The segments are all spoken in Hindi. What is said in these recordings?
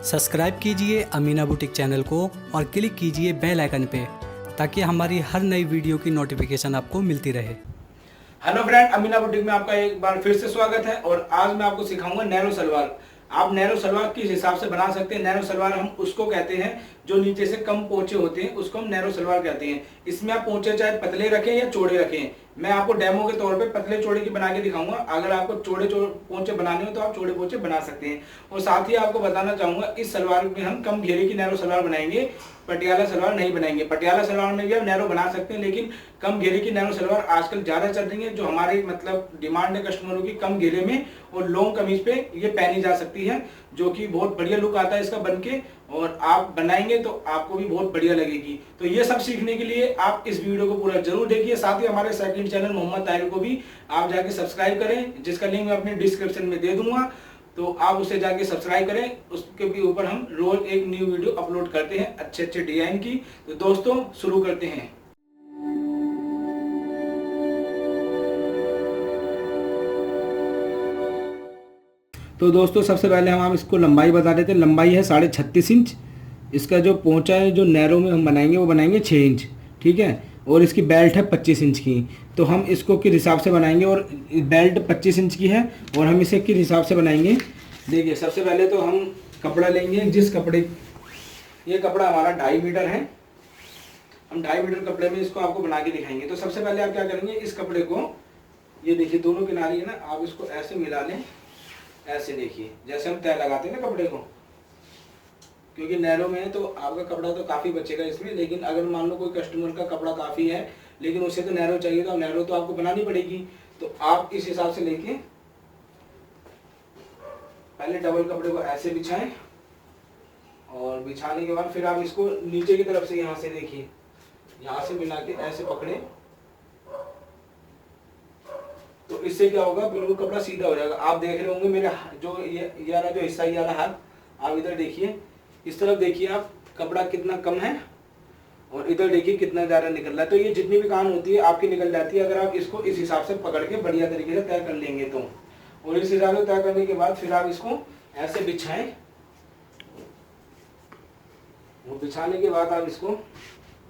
सब्सक्राइब कीजिए अमीना बुटीक चैनल को और क्लिक कीजिए बेल आइकन पे ताकि हमारी हर नई वीडियो की नोटिफिकेशन आपको मिलती रहे। हेलो फ्रेंड, अमीना बुटीक में आपका एक बार फिर से स्वागत है। और आज मैं आपको सिखाऊंगा नैरो सलवार। आप नैरो सलवार किस हिसाब से बना सकते हैं। नैरो सलवार हम उसको कहते हैं जो नीचे से कम पोंचे होते हैं, उसको हम नैरो सलवार कहते हैं। इसमें आप पोंचे चाहे पतले रखें या चौड़े रखें। मैं आपको डेमो के तौर पे पतले चौड़े की बना के दिखाऊंगा। अगर आपको चौड़े पोंचे बनाने हो तो आप चौड़े पोंचे बना सकते हैं। और साथ ही आपको बताना चाहूंगा, इस सलवार में हम कम घेरे की नैरो सलवार बनाएंगे, पटियाला सलवार नहीं बनाएंगे। पटियाला सलवार में भी आप नैरो बना सकते हैं, लेकिन कम घेरे की नैरो सलवार आजकल ज्यादा चल रही है। जो हमारे मतलब डिमांड है कस्टमरों की, कम घेरे में और लॉन्ग कमीज पे ये पहनी जा सकती है, जो कि बहुत बढ़िया लुक आता है इसका बनके। और आप बनाएंगे तो आपको भी बहुत बढ़िया लगेगी। तो ये सब सीखने के लिए आप इस वीडियो को पूरा जरूर देखिए। साथ ही हमारे सेकंड चैनल मोहम्मद ताहिर को भी आप जाके सब्सक्राइब करें, जिसका लिंक मैं अपने डिस्क्रिप्शन में दे दूंगा। तो आप उसे जाके सब्सक्राइब करें। उसके भी ऊपर हम रोज एक न्यू वीडियो अपलोड करते हैं अच्छे अच्छे डिजाइन की। तो दोस्तों शुरू करते हैं। तो दोस्तों सबसे पहले हम इसको लंबाई बता देते हैं। लंबाई है 36.5 इंच। इसका जो पोंचा है जो नैरो में हम बनाएंगे वो बनाएंगे 6 इंच, ठीक है। और इसकी बेल्ट है 25 इंच की। तो हम इसको किस हिसाब से बनाएंगे, और बेल्ट 25 इंच की है और हम इसे किस हिसाब से बनाएंगे। देखिए सबसे पहले तो हम कपड़ा लेंगे। जिस कपड़े, ये कपड़ा हमारा 2.5 मीटर है। हम 2.5 मीटर कपड़े में इसको आपको बना के दिखाएंगे। तो सबसे पहले आप क्या करेंगे, इस कपड़े को, ये देखिए दोनों किनारे है ना, आप इसको ऐसे मिला लें। ऐसे देखिए जैसे हम तय लगाते हैं ना कपड़े को, क्योंकि नैरो में है तो आपका कपड़ा तो काफ़ी बचेगा इसमें। लेकिन अगर मान लो कोई कस्टमर का कपड़ा काफ़ी है लेकिन उसे तो नैरो चाहिए, तो नैरो तो आपको बनानी पड़ेगी। तो आप इस हिसाब से लेके पहले डबल कपड़े को ऐसे बिछाएं, और बिछाने के बाद फिर आप इसको नीचे की तरफ से यहाँ से देखिए, यहाँ से मिला के ऐसे पकड़े। तो इससे क्या होगा, बिल्कुल कपड़ा सीधा हो जाएगा। आप देख रहे होंगे मेरे जो ये वाला जो हिस्सा, ये वाला हाथ, आप इधर देखिए, इस तरफ देखिए आप, कपड़ा कितना कम है और इधर देखिए कितना ज़्यादा निकल रहा है। तो ये जितनी भी कान होती है आपकी निकल जाती है, अगर आप इसको इस हिसाब से पकड़ के बढ़िया तरीके से तय कर लेंगे तो। और इस हिसाब से तय करने के बाद फिर आप इसको ऐसे बिछाएं, और बिछाने के बाद आप इसको,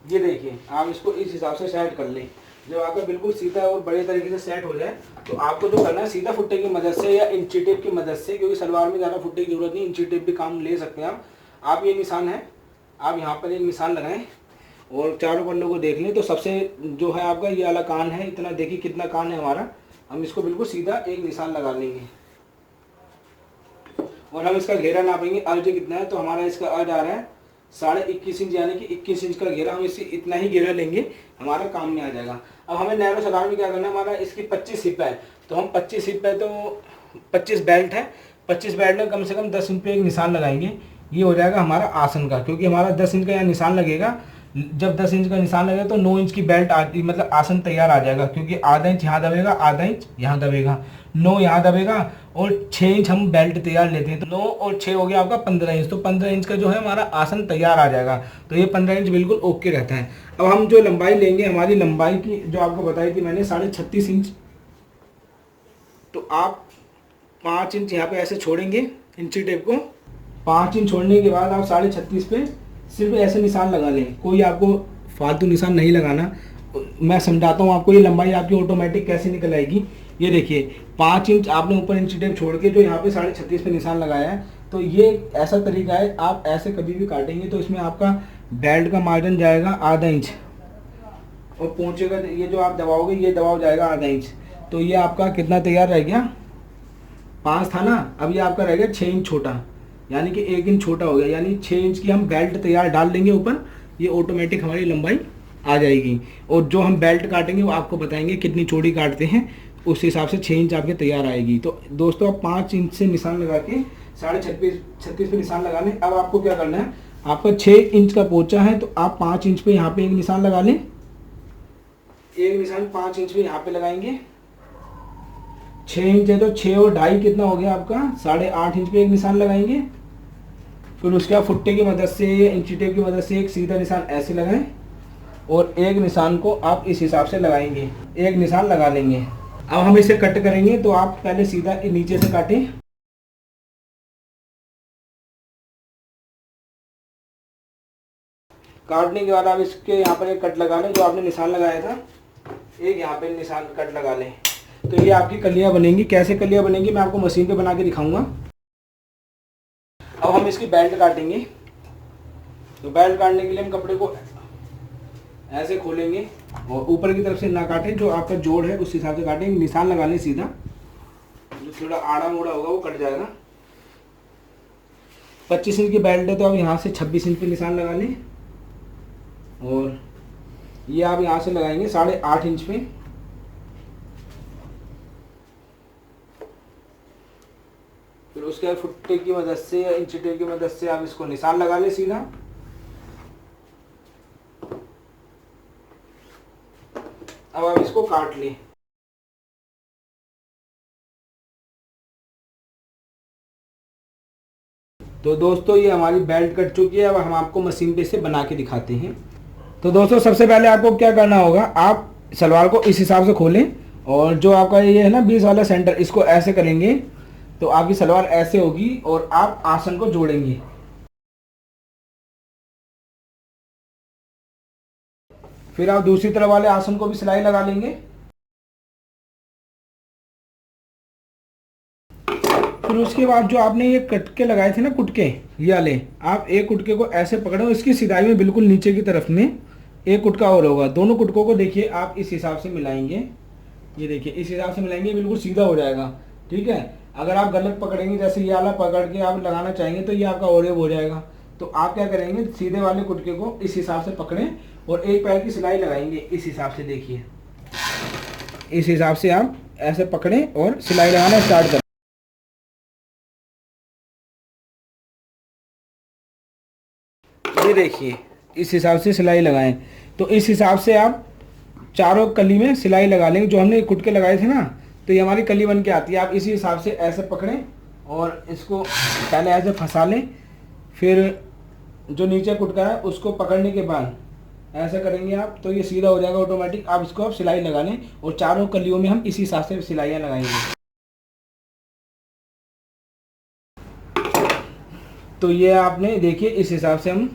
ये देखिए आप इसको इस हिसाब से सेट कर लें। जब आपका बिल्कुल सीधा और बड़े तरीके से सेट हो जाए तो आपको जो करना है, सीधा फुट्टे की मदद से या इंची टेप की मदद से, क्योंकि सलवार में ज़्यादा फुट्टे की जरूरत नहीं, इंची टेप भी काम ले सकते हैं आप। ये निशान है, आप यहाँ पर एक निशान लगाएं और चारों पल्लों को देख लें। तो सबसे जो है आपका ये वाला कान है, इतना देखिए कितना कान है हमारा, हम इसको बिल्कुल सीधा एक निशान लगा लेंगे। और हम इसका घेरा नापेंगे, अर्ज कितना है। तो हमारा इसका अर्ज आ रहा है 21.5 इंच, यानी कि 21 इंच का घेरा। हम इससे इतना ही घेरा लेंगे, हमारा काम में आ जाएगा। अब हमें नैरो सलवार में क्या करना है, हमारा इसकी 25 हिप है। तो हम 25 हिप है तो 25 बेल्ट है, 25 बेल्ट में कम से कम 10 इंच पे एक निशान लगाएंगे। ये हो जाएगा हमारा आसन का, क्योंकि हमारा 10 इंच का यहाँ निशान लगेगा। जब 10 इंच का निशान लगेगा तो 9 इंच की बेल्ट मतलब आसन तैयार आ जाएगा, क्योंकि आधा इंच यहाँ दबेगा, आधा इंच यहाँ दबेगा, 9 यहाँ दबेगा और 6 इंच हम बेल्ट तैयार लेते हैं। तो 9 और 6 हो गया आपका 15 इंच। तो 15 इंच का जो है हमारा आसन तैयार आ जाएगा। तो ये 15 इंच बिल्कुल ओके रहता है। अब हम जो लंबाई लेंगे, हमारी लंबाई की जो आपको बताई थी मैंने 36.5 इंच। तो आप 5 इंच यहाँ पे ऐसे छोड़ेंगे इंची टेप को। 5 इंच छोड़ने के बाद आप 36.5 पे सिर्फ ऐसे निशान लगा लें। कोई आपको फालतू निशान नहीं लगाना। मैं समझाता हूँ आपको, ये लंबाई आपकी ऑटोमेटिक कैसे निकल आएगी। ये देखिए 5 इंच आपने ऊपर इंची टेप छोड़ के जो यहाँ पे 36.5 पे निशान लगाया है, तो ये ऐसा तरीका है। आप ऐसे कभी भी काटेंगे तो इसमें आपका बेल्ट का मार्जिन जाएगा आधा इंच, और पोंचे का ये जो आप दबाओगे ये दबाव जाएगा आधा इंच। तो ये आपका कितना तैयार रह गया, 5 था ना, अब ये आपका रह गया 6 इंच छोटा, यानी कि 1 इंच छोटा हो गया। यानी 6 इंच की हम बेल्ट तैयार डाल देंगे ऊपर, ये ऑटोमेटिक हमारी लंबाई आ जाएगी। और जो हम बेल्ट काटेंगे वो आपको बताएंगे कितनी चौड़ी काटते हैं, उस हिसाब से 6 इंच आपके तैयार आएगी। तो दोस्तों आप 5 इंच से निशान लगा के 36.5 पे निशान लगा लें। अब आपको क्या करना है, आपका 6 इंच का पोंचा है तो आप 5 इंच पे यहाँ पे एक निशान लगा लें। एक निशान 5 इंच पे यहाँ पे लगाएंगे। 6 इंच है तो 6 और 2.5 कितना हो गया आपका, 8.5 इंच पे एक निशान लगाएंगे। फिर उसके बाद फुट्टे की मदद से या इंची टेप की मदद से एक सीधा निशान ऐसे लगाएं, और एक निशान को आप इस हिसाब से लगाएंगे, एक निशान लगा लेंगे। अब हम इसे कट करेंगे, तो आप पहले सीधा नीचे से काटें। काटने के बाद आप इसके यहाँ पर एक कट लगा लें, जो आपने निशान लगाया था एक यहाँ पे निशान कट लगा लें। तो ये आपकी कलियाँ बनेंगी। कैसे कलियाँ बनेंगी मैं आपको मशीन पे बना के दिखाऊंगा। अब हम इसकी बेल्ट काटेंगे। तो बेल्ट काटने के लिए हम कपड़े को ऐसे खोलेंगे और ऊपर की तरफ से ना काटें, जो आपका जोड़ है उस हिसाब से काटेंगे। निशान लगा लें सीधा, जो थोड़ा आड़ा मोड़ा होगा वो कट जाएगा। 25 इंच की बेल्ट है तो आप यहाँ से 26 इंच पे निशान लगा लें और ये आप यहाँ से लगाएंगे 8.5 इंच पे। फिर उसके बाद फुट्टे की मदद से या इंची टेप की मदद से आप इसको निशान लगा लें सीधा। अब आप इसको काट लें। तो दोस्तों ये हमारी बेल्ट कट चुकी है। अब हम आपको मशीन पे इसे बना के दिखाते हैं। तो दोस्तों सबसे पहले आपको क्या करना होगा, आप सलवार को इस हिसाब से खोलें और जो आपका ये है ना 20 वाला सेंटर, इसको ऐसे करेंगे तो आपकी सलवार ऐसे होगी और आप आसन को जोड़ेंगे। फिर आप दूसरी तरफ वाले आसन को भी सिलाई लगा लेंगे। फिर उसके बाद जो आपने ये कटके लगाए थे ना कुटके, ये वाले, आप एक कुटके को ऐसे पकड़ो, इसकी सिधाई में बिल्कुल नीचे की तरफ में एक कुटका और होगा। दोनों कुटकों को देखिए आप इस हिसाब से मिलाएंगे। ये देखिए इस हिसाब से मिलाएंगे, बिल्कुल सीधा हो जाएगा। ठीक है, अगर आप गलत पकड़ेंगे, जैसे ये वाला पकड़ के आप लगाना चाहेंगे तो ये आपका ओरेब हो जाएगा। तो आप क्या करेंगे, सीधे वाले कुटके को इस हिसाब से पकड़ें और एक पैर की सिलाई लगाएंगे इस हिसाब से। देखिए इस हिसाब से आप ऐसे पकड़ें और सिलाई लगाना स्टार्ट करें। ये देखिए इस हिसाब से सिलाई लगाएं। तो इस हिसाब से आप चारों कली में सिलाई लगा लेंगे। जो हमने कुटके लगाए थे ना, तो ये हमारी कली बन के आती है। आप इसी हिसाब से ऐसे पकड़ें और इसको पहले ऐसे फंसा लें। फिर जो नीचे कुटका है उसको पकड़ने के बाद ऐसा करेंगे आप, तो ये सीधा हो जाएगा ऑटोमेटिक। आप इसको आप सिलाई लगा लें और चारों कलियों में हम इसी हिसाब से सिलाइयाँ लगाएंगे। तो ये आपने देखिए इस हिसाब से हम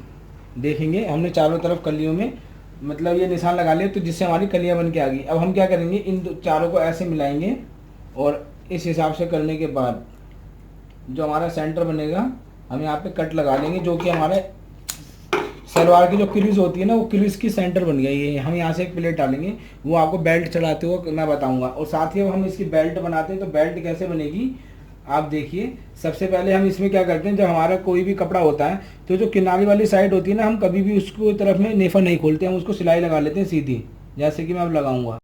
देखेंगे, हमने चारों तरफ कलियों में मतलब ये निशान लगा लिया, तो जिससे हमारी कलियां बन के आ गई। अब हम क्या करेंगे, इन चारों को ऐसे मिलाएंगे और इस हिसाब से करने के बाद जो हमारा सेंटर बनेगा हम यहाँ पे कट लगा लेंगे, जो कि हमारे सलवार की जो क्रीज होती है ना, वो क्रीज की सेंटर बन गई है। हम यहाँ से एक प्लेट डालेंगे, वो आपको बेल्ट चढ़ाते हुए मैं बताऊँगा। और साथ ही अब हम इसकी बेल्ट बनाते हैं, तो बेल्ट कैसे बनेगी आप देखिए। सबसे पहले हम इसमें क्या करते हैं, जब हमारा कोई भी कपड़ा होता है तो जो किनारे वाली साइड होती है ना, हम कभी भी उसको तरफ में नेफा नहीं खोलते, हम उसको सिलाई लगा लेते हैं सीधी, जैसे कि मैं अब लगाऊंगा।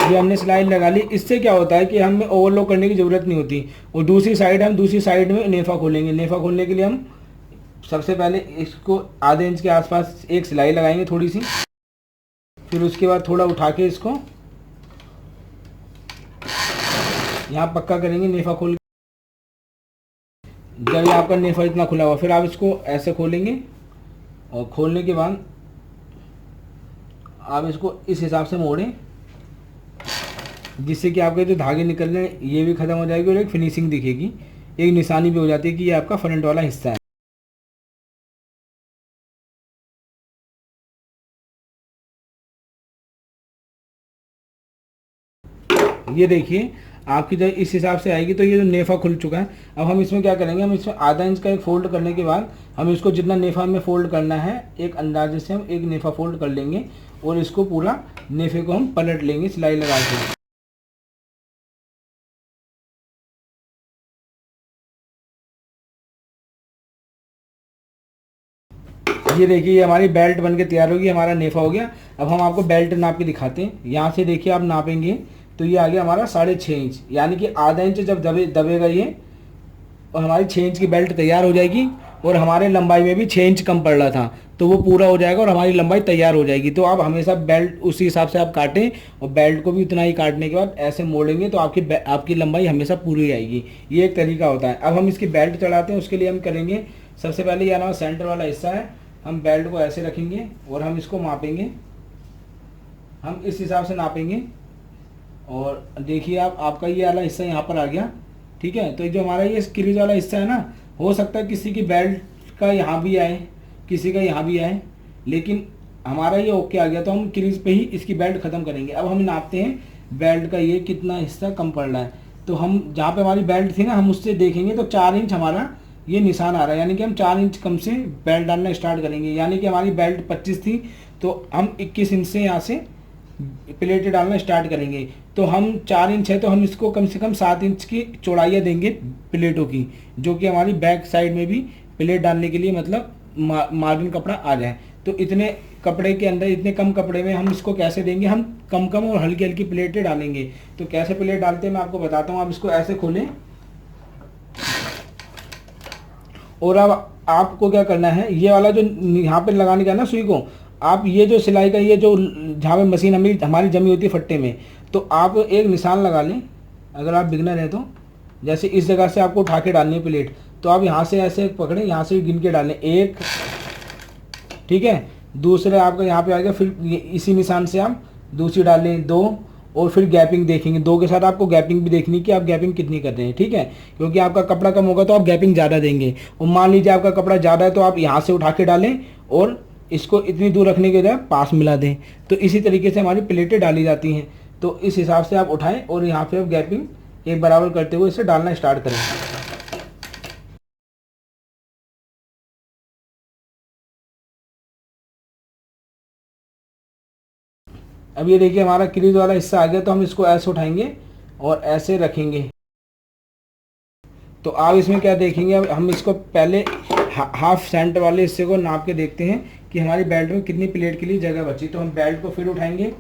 ये हमने सिलाई लगा ली। इससे क्या होता है कि हमें ओवरलॉक करने की ज़रूरत नहीं होती। और दूसरी साइड में नेफा खोलेंगे। नेफा खोलने के लिए हम सबसे पहले इसको आधे इंच के आसपास एक सिलाई लगाएंगे थोड़ी सी। फिर उसके बाद थोड़ा उठा के इसको यहाँ पक्का करेंगे नेफा खोल के। जब आपका नेफा इतना खुला हुआ, फिर आप इसको ऐसे खोलेंगे और खोलने के बाद आप इसको इस हिसाब से मोड़ें, जिससे कि आपके जो धागे निकल रहे हैं ये भी ख़त्म हो जाएगी और एक फिनिशिंग दिखेगी, एक निशानी भी हो जाती है कि ये आपका फ्रंट वाला हिस्सा है। ये देखिए आपकी जब इस हिसाब से आएगी, तो ये जो नेफा खुल चुका है। अब हम इसमें क्या करेंगे, हम इसमें आधा इंच का एक फोल्ड करने के बाद हम इसको जितना नेफा में फोल्ड करना है, एक अंदाजे से हम एक नेफा फोल्ड कर लेंगे और इसको पूरा नेफे को हम पलट लेंगे सिलाई लगा के। ये देखिए ये हमारी बेल्ट बनके तैयार होगी, हमारा नेफा हो गया। अब हम आपको बेल्ट नाप के दिखाते हैं। यहाँ से देखिए आप नापेंगे तो ये आ गया हमारा 6.5 इंच, यानी कि आधा इंच जब दबेगा ये, और हमारी 6 इंच की बेल्ट तैयार हो जाएगी। और हमारे लंबाई में भी 6 इंच कम पड़ रहा था, तो वो पूरा हो जाएगा और हमारी लंबाई तैयार हो जाएगी। तो आप हमेशा बेल्ट उसी हिसाब से आप काटें और बेल्ट को भी उतना ही काटने के बाद ऐसे मोड़ेंगे, तो आपकी लंबाई हमेशा पूरी आएगी। ये एक तरीका होता है। अब हम इसकी बेल्ट चढ़ाते हैं, उसके लिए हम करेंगे सबसे पहले ये हमारा सेंटर वाला हिस्सा है, हम बेल्ट को ऐसे रखेंगे और हम इसको मापेंगे। हम इस हिसाब से नापेंगे और देखिए आपका ये वाला हिस्सा यहाँ पर आ गया। ठीक है, तो जो हमारा ये क्रीज वाला हिस्सा है ना, हो सकता है किसी की बेल्ट का यहाँ भी आए किसी का यहाँ भी आए, लेकिन हमारा ये ओके आ गया तो हम क्रीज पे ही इसकी बेल्ट ख़त्म करेंगे। अब हम नापते हैं बेल्ट का ये कितना हिस्सा कम पड़ रहा है। तो हम जहाँ पे हमारी बेल्ट थी ना, हम उससे देखेंगे तो 4 इंच हमारा ये निशान आ रहा है, यानी कि हम 4 इंच कम से बेल्ट डालना स्टार्ट करेंगे। यानी कि हमारी बेल्ट 25 थी तो हम 21 इंच से यहाँ से प्लेटें डालना स्टार्ट करेंगे। तो हम 4 इंच है तो हम इसको कम से कम 7 इंच की चौड़ाइयाँ देंगे प्लेटों की, जो कि हमारी बैक साइड में भी प्लेट डालने के लिए मतलब मार्जिन कपड़ा आ जाए। तो इतने कपड़े के अंदर, इतने कम कपड़े में हम इसको कैसे देंगे, हम कम कम और हल्की हल्की प्लेटें डालेंगे। तो कैसे प्लेट डालते हैं मैं आपको बताता हूँ। आप इसको ऐसे खोलें और अब आपको क्या करना है, ये वाला जो यहाँ पे लगाने का ना सुई को, आप ये जो सिलाई का ये जो जहाँ पे मशीन हमारी जमी होती है फट्टे में, तो आप एक निशान लगा लें। अगर आप बिगनर हैं तो जैसे इस जगह से आपको उठा के डालनी है प्लेट, तो आप यहाँ से ऐसे पकड़ें, यहाँ से गिन के डालें 1, ठीक है। दूसरे आपका यहाँ पे आ गया, फिर इसी निशान से आप दूसरी डालें 2, और फिर गैपिंग देखेंगे 2 के साथ आपको गैपिंग भी देखनी कि आप गैपिंग कितनी कर रहे हैं, ठीक है। क्योंकि आपका कपड़ा कम होगा तो आप गैपिंग ज़्यादा देंगे, और मान लीजिए आपका कपड़ा ज़्यादा है तो आप यहाँ से उठा के डालें और इसको इतनी दूर रखने के बजाय पास मिला दें। तो इसी तरीके से हमारी प्लेटें डाली जाती हैं। तो इस हिसाब से आप उठाएं और यहाँ पे आप गैपिंग एक बराबर करते हुए इसे डालना स्टार्ट करें। अब ये देखिए हमारा क्रीज वाला हिस्सा आ गया, तो हम इसको ऐसे उठाएंगे और ऐसे रखेंगे। तो आप इसमें क्या देखेंगे, अब हम इसको पहले हाफ सेंटर वाले हिस्से को नाप के देखते हैं कि हमारी बेल्ट में कितनी प्लेट के लिए जगह बची। तो हम बेल्ट को फिर उठाएंगे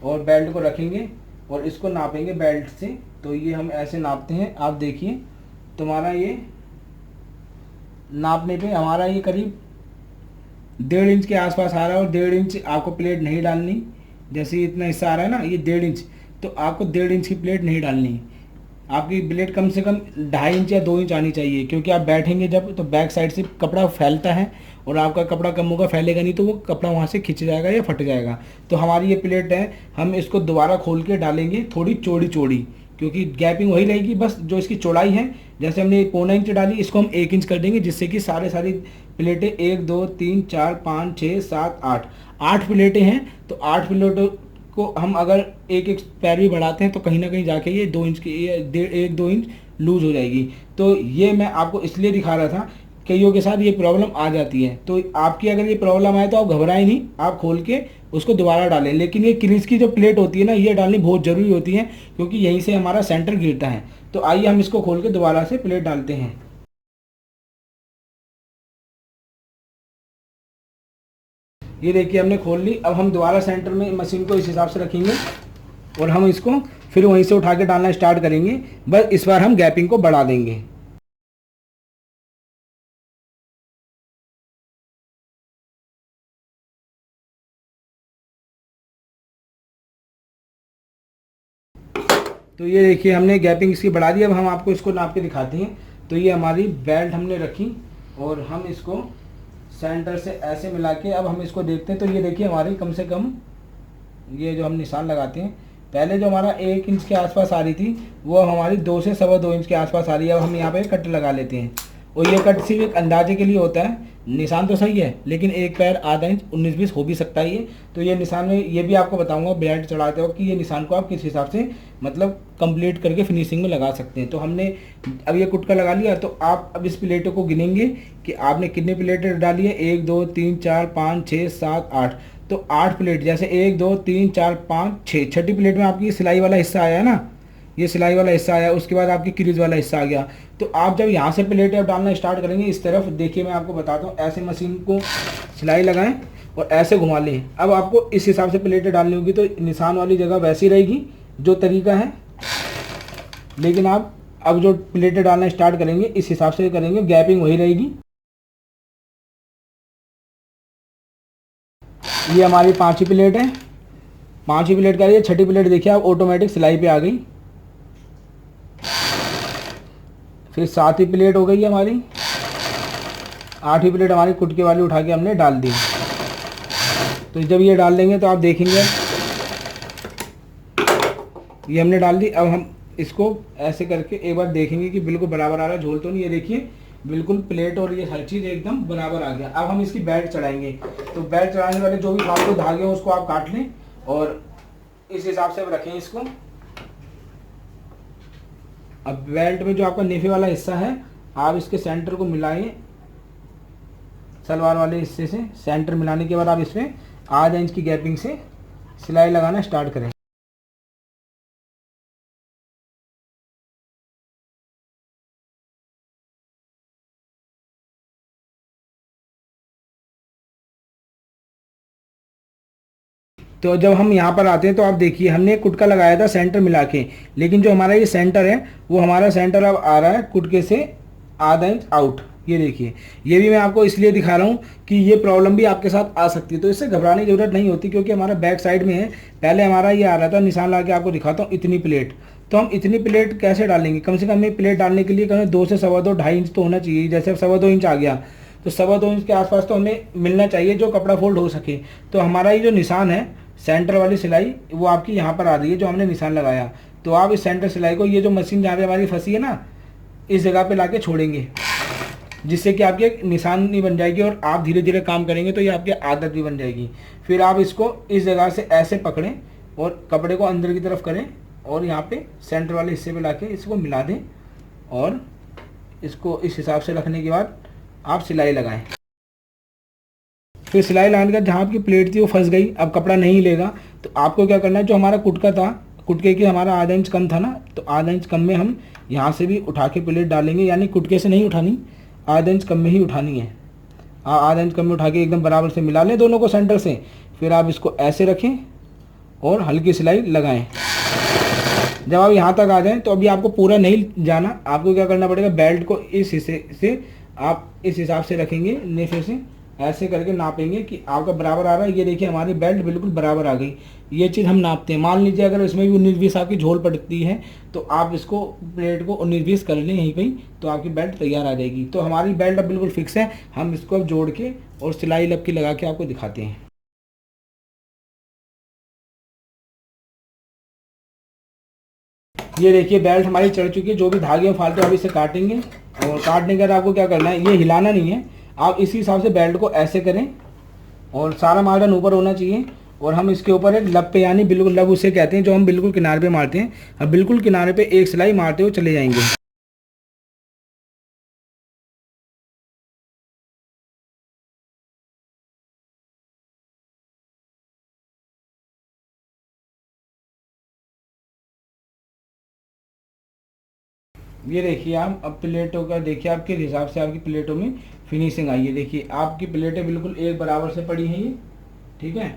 और बेल्ट को रखेंगे और इसको नापेंगे बेल्ट से। तो ये हम ऐसे नापते हैं, आप देखिए तो हमारा ये नापने पे हमारा ये करीब 1.5 इंच के आसपास आ रहा है। और 1.5 इंच आपको प्लेट नहीं डालनी, जैसे इतना हिस्सा आ रहा है ना ये 1.5 इंच, तो आपको 1.5 इंच की प्लेट नहीं डालनी। आपकी प्लेट कम से कम 2.5 इंच या 2 इंच आनी चाहिए, क्योंकि आप बैठेंगे जब तो बैक साइड से कपड़ा फैलता है, और आपका कपड़ा कम होगा फैलेगा नहीं तो वो कपड़ा वहाँ से खिंच जाएगा या फट जाएगा। तो हमारी ये प्लेट है, हम इसको दोबारा खोल के डालेंगे थोड़ी चौड़ी चौड़ी, क्योंकि गैपिंग वही रहेगी, बस जो इसकी चौड़ाई है जैसे हमने 1.25 इंच डाली इसको हम 1 इंच कर देंगे, जिससे कि सारी प्लेटें 1 2 3 4 5 6 7 8 प्लेटें हैं। तो 8 प्लेटों को हम अगर एक एक पैर भी बढ़ाते हैं तो कहीं ना कहीं जाके ये 2 इंच की 1-2 इंच लूज हो जाएगी। तो ये मैं आपको इसलिए दिखा रहा था, कईयों के साथ ये प्रॉब्लम आ जाती है। तो आपकी अगर ये प्रॉब्लम आए तो आप घबराएं नहीं, आप खोल के उसको दोबारा डालें। लेकिन ये क्रीज की जो प्लेट होती है ना, ये डालनी बहुत ज़रूरी होती है, क्योंकि यहीं से हमारा सेंटर गिरता है। तो आइए हम इसको खोल के दोबारा से प्लेट डालते हैं। ये देखिए हमने खोल ली। अब हम दोबारा सेंटर में मशीन को इस हिसाब से रखेंगे और हम इसको फिर वहीं से उठा के डालना स्टार्ट करेंगे। बस इस बार हम गैपिंग को बढ़ा देंगे। तो ये देखिए हमने गैपिंग इसकी बढ़ा दी। अब हम आपको इसको नाप के दिखाते हैं। तो ये हमारी बेल्ट हमने रखी और हम इसको सेंटर से ऐसे मिला के अब हम इसको देखते हैं। तो ये देखिए हमारी कम से कम ये जो हम निशान लगाते हैं, पहले जो हमारा 1 इंच के आसपास आ रही थी वो हमारी 2 से 2.25 इंच के आसपास आ रही है। अब हम यहाँ पे कट लगा लेते हैं, और ये कट सिर्फ एक अंदाजे के लिए होता है। निशान तो सही है लेकिन एक पैर आधा इंच 19-20 हो भी सकता है ये। तो ये निशान में ये भी आपको बताऊंगा बेल्ट चढ़ाते हो कि ये निशान को आप किस हिसाब से मतलब कंप्लीट करके फिनिशिंग में लगा सकते हैं। तो हमने अब ये कुटका लगा लिया। तो आप अब इस प्लेटों को गिनेंगे कि आपने कितने प्लेटें डाली है। 1 2 3 4 5 6 7 8। तो 8 प्लेट, जैसे 1 2 3 4 5 6, छठी प्लेट में आपकी सिलाई वाला हिस्सा आया है ना, ये सिलाई वाला हिस्सा आया, उसके बाद आपकी क्रीज वाला हिस्सा आ गया। तो आप जब यहाँ से प्लेटें डालना स्टार्ट करेंगे इस तरफ, देखिए मैं आपको बताता हूँ, ऐसे मशीन को सिलाई लगाएं और ऐसे घुमा लें। अब आपको इस हिसाब से प्लेटें डालनी होगी, तो निशान वाली जगह वैसी रहेगी जो तरीका है, लेकिन आप अब जो प्लेटें डालना स्टार्ट करेंगे इस हिसाब से करेंगे, गैपिंग वही रहेगी। ये हमारी 5वीं प्लेट है। 5वीं प्लेट का ये 6ठी प्लेट देखिए आप ऑटोमेटिक सिलाई पे आ गई। फिर 7वीं प्लेट हो गई है हमारी। 8वीं प्लेट हमारी कुटके वाली उठा के हमने डाल दी। तो जब ये डाल देंगे तो आप देखेंगे ये हमने डाल दी। अब हम इसको ऐसे करके एक बार देखेंगे कि बिल्कुल बराबर आ रहा है, झोल तो नहीं। ये देखिए बिल्कुल प्लेट और ये हर चीज़ एकदम बराबर आ गया। अब हम इसकी बेल्ट चढ़ाएंगे। तो बेल्ट चढ़ाने वाले जो भी फालतू धागे हैं उसको आप काट लें और इस हिसाब से अब रखें इसको। अब बेल्ट में जो आपका नेफे वाला हिस्सा है आप इसके सेंटर को मिलाएं, सलवार वाले हिस्से से सेंटर मिलाने के बाद आप इसमें आधा इंच की गैपिंग से सिलाई लगाना स्टार्ट करें। तो जब हम यहाँ पर आते हैं तो आप देखिए हमने कुटका लगाया था सेंटर मिला के, लेकिन जो हमारा ये सेंटर है वो हमारा सेंटर अब आ रहा है कुटके से आधा इंच आउट। ये देखिए, ये भी मैं आपको इसलिए दिखा रहा हूँ कि ये प्रॉब्लम भी आपके साथ आ सकती है, तो इससे घबराने की जरूरत नहीं होती क्योंकि हमारा बैक साइड में है। पहले हमारा ये आ रहा था, निशान ला के आपको दिखाता हूँ, इतनी प्लेट। तो हम इतनी प्लेट कैसे डालेंगे? कम से कम ये प्लेट डालने के लिए कम 2 से 2.25 2.5 इंच तो होना चाहिए। जैसे अब 2.25 इंच आ गया तो 2.25 इंच के आसपास तो हमें मिलना चाहिए जो कपड़ा फोल्ड हो सके। तो हमारा ये जो निशान है सेंटर वाली सिलाई वो आपकी यहाँ पर आ रही है जो हमने निशान लगाया। तो आप इस सेंटर सिलाई को, ये जो मशीन जहाँ पे हमारी फंसी है ना, इस जगह पे लाके छोड़ेंगे, जिससे कि आपकी एक निशानी बन जाएगी और आप धीरे धीरे काम करेंगे तो ये आपकी आदत भी बन जाएगी। फिर आप इसको इस जगह से ऐसे पकड़ें और कपड़े को अंदर की तरफ करें और यहाँ पे सेंटर वाले हिस्से पे लाके इसको मिला दें और इसको इस हिसाब से रखने के बाद आप सिलाई लगाएं। फिर सिलाई लगाने के बाद जहाँ आपकी प्लेट थी वो फंस गई, अब कपड़ा नहीं लेगा, तो आपको क्या करना है, जो हमारा कुटका था, कुटके की हमारा आधा इंच कम था ना, तो आधा इंच कम में हम यहाँ से भी उठा के प्लेट डालेंगे, यानी कुटके से नहीं उठानी, आधा इंच कम में ही उठानी है। आधा इंच कम में उठा के एकदम बराबर से मिला लें दोनों को सेंटर से। फिर आप इसको ऐसे रखें और हल्की सिलाई लगाएं। जब आप यहाँ तक आ जाएं तो अभी आपको पूरा नहीं जाना, आपको क्या करना पड़ेगा, बेल्ट को इस हिस्से से आप इस हिसाब से रखेंगे, नेफे से ऐसे करके नापेंगे कि आपका बराबर आ रहा है। ये देखिए हमारी बेल्ट बिल्कुल बराबर आ गई। ये चीज़ हम नापते हैं। मान लीजिए अगर इसमें भी 19-20 आपकी झोल पड़ती है तो आप इसको प्लेट को 19-20 कर लें यहीं पर, तो आपकी बेल्ट तैयार आ जाएगी। तो हमारी बेल्ट अब बिल्कुल फिक्स है। हम इसको अब जोड़ के और सिलाई लपकी लगा के आपको दिखाते हैं। ये देखिए बेल्ट हमारी चढ़ चुकी है। जो भी धागे फालतू आप इसे काटेंगे और काटने के बाद आपको क्या करना है, ये हिलाना नहीं है, आप इसी हिसाब से बेल्ट को ऐसे करें और सारा मार्डन ऊपर होना चाहिए। और हम इसके ऊपर एक लब पे, यानी बिल्कुल लब उसे कहते हैं जो हम बिल्कुल किनारे पे मारते हैं, अब बिल्कुल किनारे पे एक सिलाई मारते हुए चले जाएंगे। ये देखिए आप अब प्लेटों का देखिए आपके हिसाब से आपकी प्लेटों में फिनिशिंग आई है। देखिए आपकी प्लेटें बिल्कुल एक बराबर से पड़ी हैं ये, ठीक है।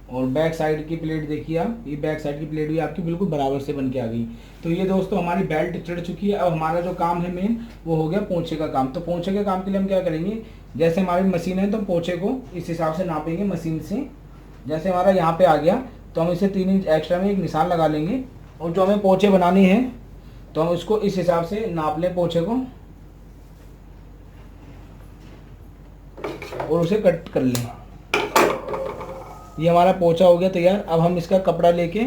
और बैक साइड की प्लेट देखिए आप, ये बैक साइड की प्लेट भी आपकी बिल्कुल बराबर से बन के आ गई। तो ये दोस्तों हमारी बेल्ट चढ़ चुकी है। अब हमारा जो काम है मेन वो हो गया पोंछे का काम। तो पोंछे के काम के लिए हम क्या करेंगे, जैसे हमारी मशीन है तो पोंछे को इस हिसाब से नापेंगे मशीन से। जैसे हमारा यहाँ पे आ गया तो हम इसे 3 इंच एक्स्ट्रा में एक निशान लगा लेंगे और जो हमें पोंछे बनाने हैं तो हम इसको इस हिसाब से नाप लें पोंछे को और उसे कट कर लें। ये हमारा पोंछा हो गया तैयार। अब हम इसका कपड़ा लेके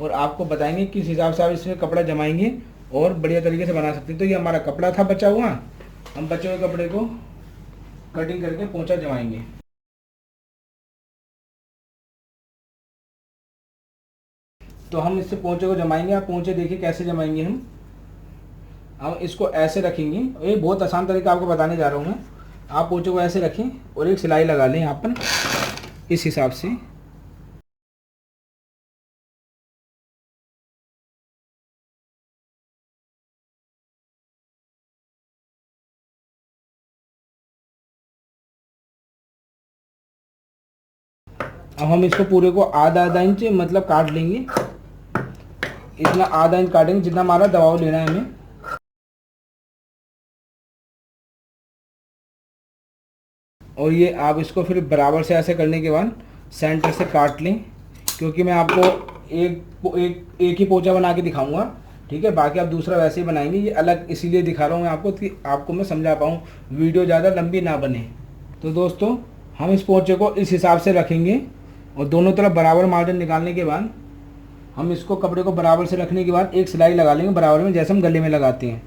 और आपको बताएंगे किस हिसाब से आप इसमें कपड़ा जमाएंगे और बढ़िया तरीके से बना सकते हैं। तो ये हमारा कपड़ा था बचा हुआ, हम बचे हुए कपड़े को कटिंग करके पोंछा जमाएंगे। तो हम इससे पोंछे को जमाएंगे। आप पोंछे देखिए कैसे जमाएंगे। हम इसको ऐसे रखेंगे, ये बहुत आसान तरीका आपको बताने जा रहा हूँ मैं। आप पोंछे को ऐसे रखें और एक सिलाई लगा लें यहाँ पर इस हिसाब से। अब हम इसको पूरे को आधा आधा इंच मतलब काट लेंगे, इतना आधा इंच काटेंगे जितना हमारा दबाव लेना है हमें। और ये आप इसको फिर बराबर से ऐसे करने के बाद सेंटर से काट लें, क्योंकि मैं आपको एक ही पोंछा बना के दिखाऊंगा, ठीक है। बाकी आप दूसरा वैसे ही बनाएंगे। ये अलग इसीलिए दिखा रहा हूँ मैं आपको कि आपको मैं समझा पाऊँ, वीडियो ज़्यादा लंबी ना बने। तो दोस्तों हम इस पोंछे को इस हिसाब से रखेंगे और दोनों तरफ बराबर मार्जिन निकालने के बाद हम इसको कपड़े को बराबर से रखने के बाद एक सिलाई लगा लेंगे बराबर में, जैसे हम गले में लगाते हैं।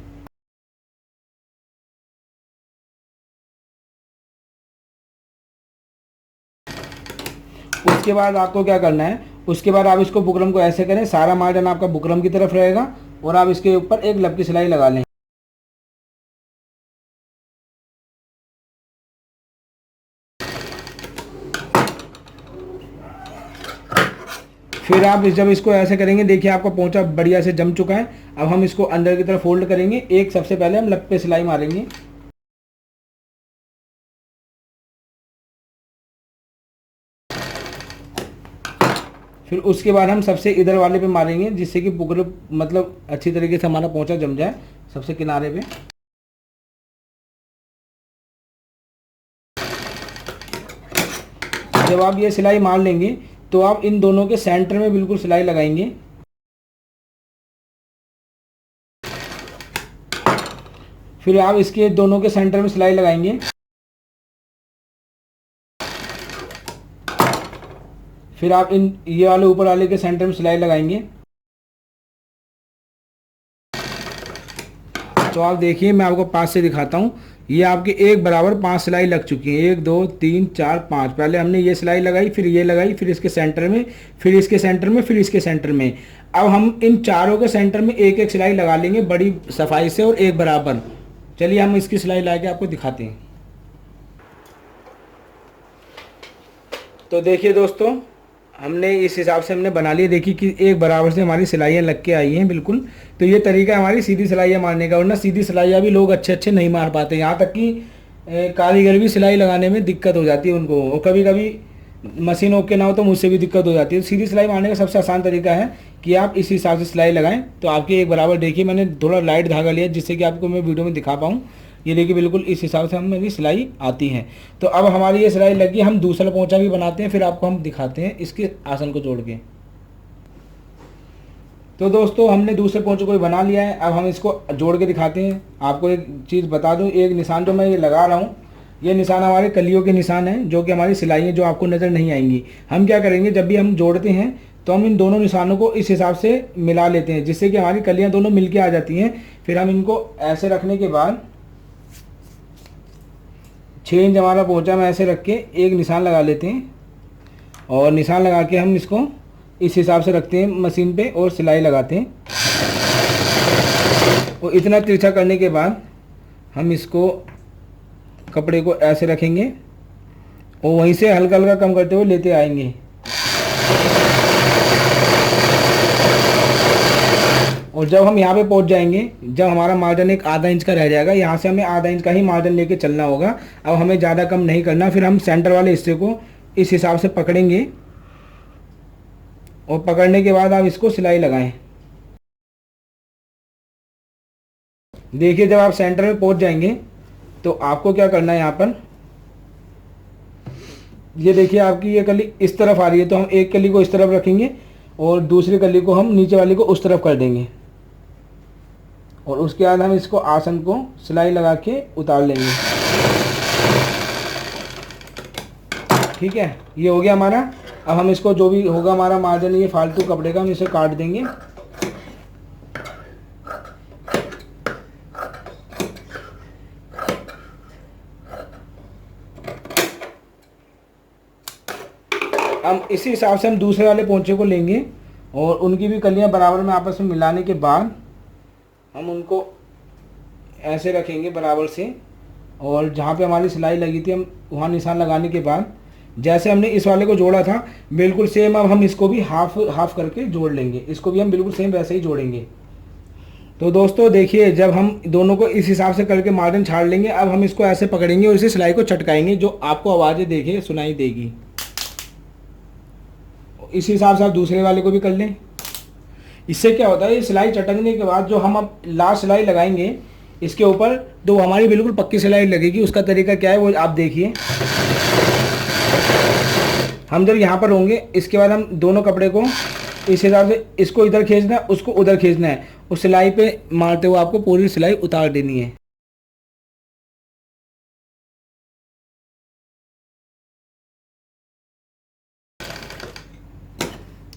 उसके बाद आपको क्या करना है, उसके बाद आप इसको बुकरम को ऐसे करें, सारा मार्जिन आपका बुकरम की तरफ रहेगा और आप इसके ऊपर एक लब की सिलाई लगा लें। फिर आप जब इसको ऐसे करेंगे, देखिए आपका पोंचा बढ़िया से जम चुका है। अब हम इसको अंदर की तरफ फोल्ड करेंगे। एक सबसे पहले हम लब पे सिलाई मारेंगे, फिर उसके बाद हम सबसे इधर वाले पे मारेंगे, जिससे कि बुकरम मतलब अच्छी तरीके से हमारा पोंचा जम जाए सबसे किनारे पे। जब आप ये सिलाई मार लेंगे तो आप इन दोनों के सेंटर में बिल्कुल सिलाई लगाएंगे। फिर आप इसके दोनों के सेंटर में सिलाई लगाएंगे। फिर आप इन ये वाले ऊपर वाले के सेंटर में सिलाई लगाएंगे। तो आप देखिए, मैं आपको पास से दिखाता हूँ। ये आपके एक बराबर 5 सिलाई लग चुकी है, 1 2 3 4 5। पहले हमने ये सिलाई लगाई, फिर ये लगाई, फिर इसके सेंटर में, फिर इसके सेंटर में, फिर इसके सेंटर में। अब हम इन चारों के सेंटर में एक एक सिलाई लगा लेंगे बड़ी सफाई से और एक बराबर। चलिए हम इसकी सिलाई ला के आपको दिखाते हैं। तो देखिए दोस्तों, हमने इस हिसाब से हमने बना लिया। देखिए कि एक बराबर से हमारी सिलाइयाँ लग के आई हैं बिल्कुल। तो ये तरीका है हमारी सीधी सिलाइयाँ मारने का, वरना सीधी सिलाइयाँ भी लोग अच्छे अच्छे नहीं मार पाते। यहाँ तक कि कारीगर भी सिलाई लगाने में दिक्कत हो जाती है उनको, और कभी कभी मशीन ओके ना हो तो मुझसे भी दिक्कत हो जाती है। सीधी सिलाई मारने का सबसे आसान तरीका है कि आप इस हिसाब से सिलाई लगाएं। तो आपकी एक बराबर, देखिए मैंने थोड़ा लाइट धागा लिया जिससे कि आपको मैं वीडियो में दिखा पाऊँ। ये देखिए बिल्कुल इस हिसाब से हमारी सिलाई आती है। तो अब हमारी ये सिलाई लगी, हम दूसरा पोंचा भी बनाते हैं, फिर आपको हम दिखाते हैं इसके आसन को जोड़ के। तो दोस्तों, हमने दूसरे पोंचे को भी बना लिया है। अब हम इसको जोड़ के दिखाते हैं। आपको एक चीज़ बता दूं, एक निशान जो मैं ये लगा रहा हूँ, ये निशान हमारे कलियों के निशान हैं, जो कि हमारी सिलाइयाँ जो आपको नज़र नहीं आएंगी। हम क्या करेंगे, जब भी हम जोड़ते हैं तो हम इन दोनों निशानों को इस हिसाब से मिला लेते हैं, जिससे कि हमारी कलियाँ दोनों मिल के आ जाती हैं। फिर हम इनको ऐसे रखने के बाद 6 इंच हमारा पोंचा में ऐसे रख के एक निशान लगा लेते हैं, और निशान लगा के हम इसको इस हिसाब से रखते हैं मशीन पे और सिलाई लगाते हैं। और इतना तिरछा करने के बाद हम इसको कपड़े को ऐसे रखेंगे और वहीं से हल्का हल्का कम करते हुए लेते आएंगे। और जब हम यहाँ पे पहुँच जाएंगे, जब हमारा मार्जिन एक आधा इंच का रह जाएगा, यहाँ से हमें आधा इंच का ही मार्जिन लेके चलना होगा। अब हमें ज़्यादा कम नहीं करना। फिर हम सेंटर वाले हिस्से को इस हिसाब से पकड़ेंगे और पकड़ने के बाद आप इसको सिलाई लगाएं। देखिए, जब आप सेंटर में पहुँच जाएंगे तो आपको क्या करना है, यहाँ पर ये देखिए आपकी ये कली इस तरफ आ रही है, तो हम एक कली को इस तरफ रखेंगे और दूसरी कली को हम नीचे वाली को उस तरफ कर देंगे। और उसके बाद हम इसको आसन को सिलाई लगा के उतार लेंगे। ठीक है, ये हो गया हमारा। अब हम इसको जो भी होगा हमारा मार्जिन ये फालतू कपड़े का, हम इसे काट देंगे। हम इसी हिसाब से हम दूसरे वाले पोंचे को लेंगे और उनकी भी कलियां बराबर में आपस में मिलाने के बाद हम उनको ऐसे रखेंगे बराबर से, और जहाँ पे हमारी सिलाई लगी थी हम वहाँ निशान लगाने के बाद जैसे हमने इस वाले को जोड़ा था बिल्कुल सेम, अब हम इसको भी हाफ करके जोड़ लेंगे। इसको भी हम बिल्कुल सेम वैसे ही जोड़ेंगे। तो दोस्तों देखिए, जब हम दोनों को इस हिसाब से करके मार्जिन छाड़ लेंगे, अब हम इसको ऐसे पकड़ेंगे और इसे सिलाई को चटकाएंगे, जो आपको आवाज़ें देखिए सुनाई देगी। इस हिसाब से आप दूसरे वाले को भी कर लें। इससे क्या होता है, ये सिलाई चटकने के बाद जो हम अब लास्ट सिलाई लगाएंगे इसके ऊपर, तो हमारी बिल्कुल पक्की सिलाई लगेगी। उसका तरीका क्या है वो आप देखिए। हम जब यहाँ पर होंगे, इसके बाद हम दोनों कपड़े को इस हिसाब से, इसको इधर खींचना है, उसको उधर खींचना है, उस सिलाई पे मारते हुए आपको पूरी सिलाई उतार देनी है।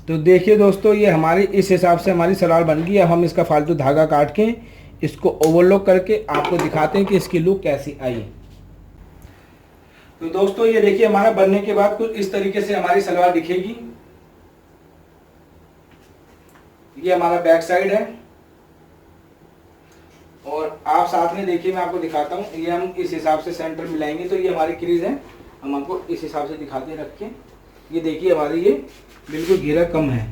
तो देखिए दोस्तों, ये हमारी इस हिसाब से हमारी सलवार बन गई। अब हम इसका फालतू धागा काट के इसको ओवरलॉक करके आपको दिखाते हैं कि इसकी लुक कैसी आई। तो दोस्तों ये देखिए हमारा बनने के बाद कुछ इस तरीके से हमारी सलवार दिखेगी। ये हमारा बैक साइड है और आप साथ में देखिए, मैं आपको दिखाता हूँ। ये हम इस हिसाब से सेंटर मिलाएंगे तो ये हमारी क्रीज है, हम आपको इस हिसाब से दिखाते रख के। ये देखिए हमारी ये बिल्कुल घेरा कम है,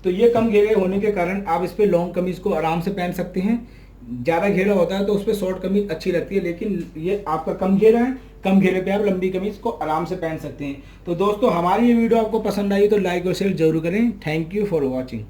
तो ये कम घेरे होने के कारण आप इस पर लॉन्ग कमीज को आराम से पहन सकते हैं। ज़्यादा घेरा होता है तो उस पर शॉर्ट कमीज अच्छी लगती है, लेकिन ये आपका कम घेरा है, कम घेरे पे आप लंबी कमीज को आराम से पहन सकते हैं। तो दोस्तों हमारी ये वीडियो आपको पसंद आई तो लाइक और शेयर जरूर करें। Thank you for watching.